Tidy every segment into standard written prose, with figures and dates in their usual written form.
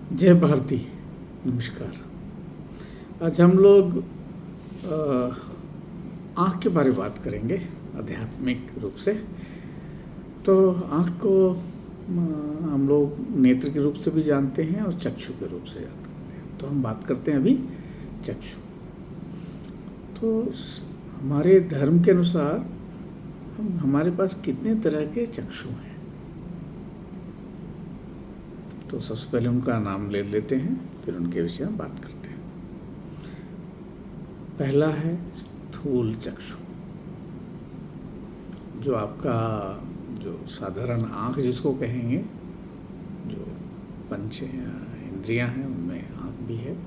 जय भारती। नमस्कार। आज हम लोग आँख के बारे में बात करेंगे आध्यात्मिक रूप से। तो आँख को हम लोग नेत्र के रूप से भी जानते हैं और चक्षु के रूप से जानते हैं। तो हम बात करते हैं अभी चक्षु। तो हमारे धर्म के अनुसार हमारे पास कितने तरह के चक्षु हैं। तो सबसे पहले उनका नाम ले लेते हैं, फिर उनके विषय में बात करते हैं। पहला है स्थूल चक्षु, जो आपका जो साधारण आँख जिसको कहेंगे, जो पंच इंद्रियां हैं उनमें आँख भी है,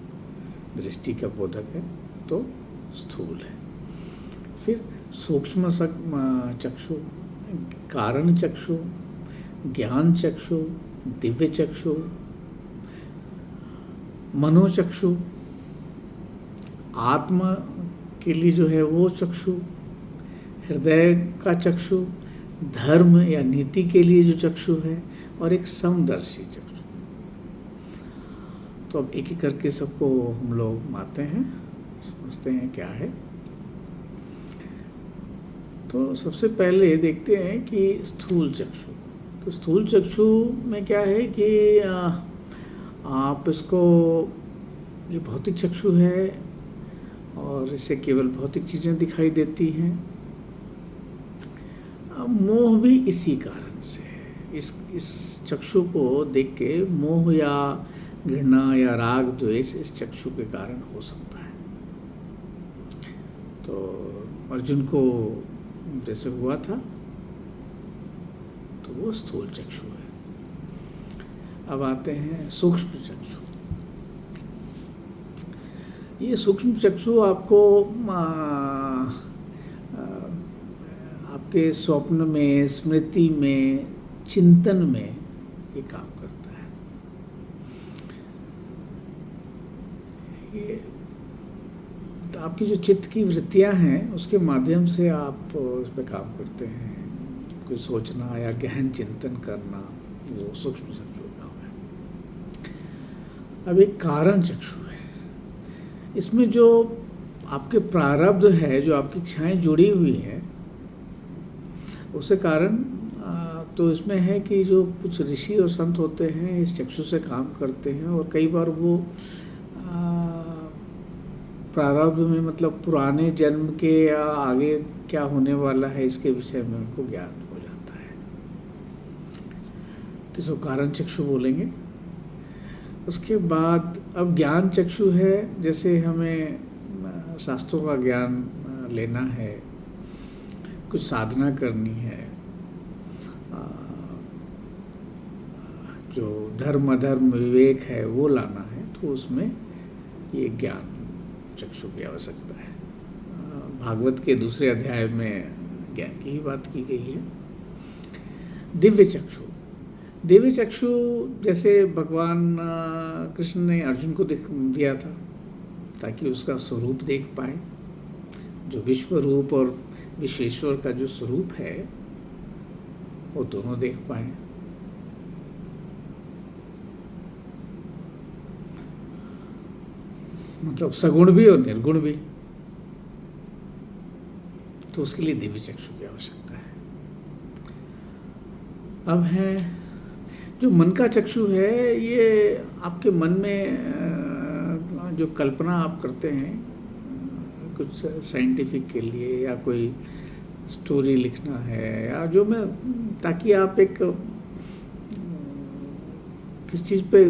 दृष्टि का बोधक है, तो स्थूल है। फिर सूक्ष्म चक्षु, कारण चक्षु, ज्ञान चक्षु, दिव्य चक्षु, मनोचक्षु, आत्मा के लिए जो है वो चक्षु, हृदय का चक्षु, धर्म या नीति के लिए जो चक्षु है, और एक समदर्शी चक्षु। तो अब एक एक करके सबको हम लोग मानते हैं, समझते हैं क्या है। तो सबसे पहले देखते हैं कि स्थूल चक्षु। तो स्थूल चक्षु में क्या है कि आप इसको, ये भौतिक चक्षु है और इससे केवल भौतिक चीज़ें दिखाई देती हैं। मोह भी इसी कारण से है। इस चक्षु को देख के मोह या घृणा या राग द्वेष इस चक्षु के कारण हो सकता है। तो अर्जुन को जैसे हुआ था, तो वो स्थूल चक्षु है। अब आते हैं सूक्ष्म चक्षु। ये सूक्ष्म चक्षु आपको आपके स्वप्न में, स्मृति में, चिंतन में ये काम करता है। ये तो आपकी जो चित्त की वृत्तियां हैं उसके माध्यम से आप उस पर काम करते हैं। कोई सोचना या गहन चिंतन करना, वो सूक्ष्म चक्षु का है। अब एक कारण चक्षु है। इसमें जो आपके प्रारब्ध है, जो आपकी इच्छाएं जुड़ी हुई हैं, उसके कारण तो इसमें है कि जो कुछ ऋषि और संत होते हैं इस चक्षु से काम करते हैं, और कई बार वो प्रारब्ध में, मतलब पुराने जन्म के या आगे क्या होने वाला है इसके विषय में उनको ज्ञान हो जाता है। तो इसको कारण चक्षु बोलेंगे। उसके बाद अब ज्ञान चक्षु है। जैसे हमें शास्त्रों का ज्ञान लेना है, कुछ साधना करनी है, जो धर्म अधर्म विवेक है वो लाना है, तो उसमें ये ज्ञान चक्षु की आवश्यकता है। भागवत के दूसरे अध्याय में ज्ञान की ही बात की गई है। दिव्य चक्षु। दिव्य चक्षु जैसे भगवान कृष्ण ने अर्जुन को दिया था ताकि उसका स्वरूप देख पाए। जो विश्व रूप और विश्वेश्वर का जो स्वरूप है वो दोनों देख पाए। मतलब सगुण भी और निर्गुण भी। तो उसके लिए दिव्य चक्षु की आवश्यकता है। अब है जो मन का चक्षु है, ये आपके मन में जो कल्पना आप करते हैं कुछ साइंटिफिक के लिए, या कोई स्टोरी लिखना है, या जो मैं, ताकि आप एक किस चीज़ पे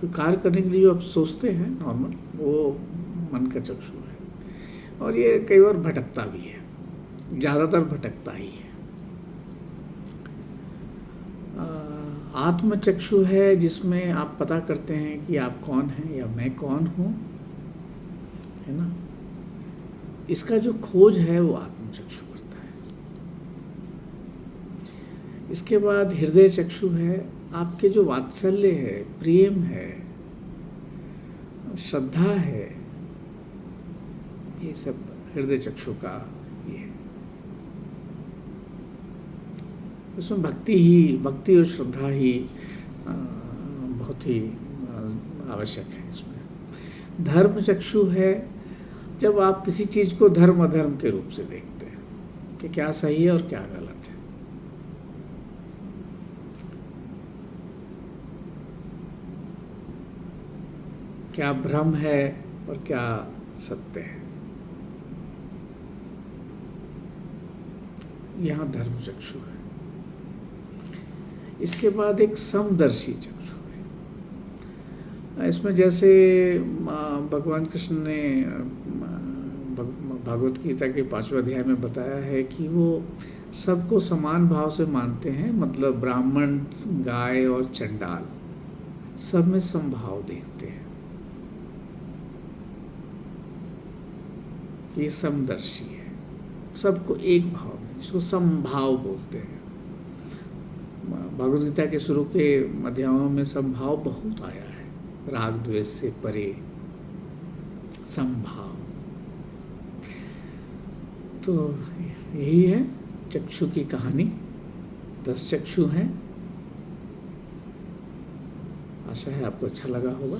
कार्य करने के लिए जो आप सोचते हैं नॉर्मल, वो मन का चक्षु है। और ये कई बार भटकता भी है, ज़्यादातर भटकता ही है। आत्म चक्षु है, जिसमें आप पता करते हैं कि आप कौन हैं या मैं कौन हूँ, है ना। इसका जो खोज है वो आत्म चक्षु करता है। इसके बाद हृदय चक्षु है। आपके जो वात्सल्य है, प्रेम है, श्रद्धा है, ये सब हृदय चक्षु का ये है। उसमें भक्ति और श्रद्धा ही बहुत ही आवश्यक है इसमें। धर्म चक्षु है जब आप किसी चीज़ को धर्म अधर्म के रूप से देखते हैं कि क्या सही है और क्या गलत है। क्या भ्रम है और क्या सत्य है। यहाँ धर्म चक्षु है। इसके बाद एक समदर्शी चक्षु है। इसमें जैसे भगवान कृष्ण ने भागवत गीता के 5वें अध्याय में बताया है कि वो सबको समान भाव से मानते हैं, मतलब ब्राह्मण, गाय और चंडाल सब में समभाव देखते हैं। ये समदर्शी है, सबको एक भाव में, इसको समभाव बोलते हैं। भगवद गीता के शुरू के अध्यायों में समभाव बहुत आया है, राग द्वेष से परे समभाव। तो यही है चक्षु की कहानी। 10 चक्षु हैं। आशा है आपको अच्छा लगा होगा।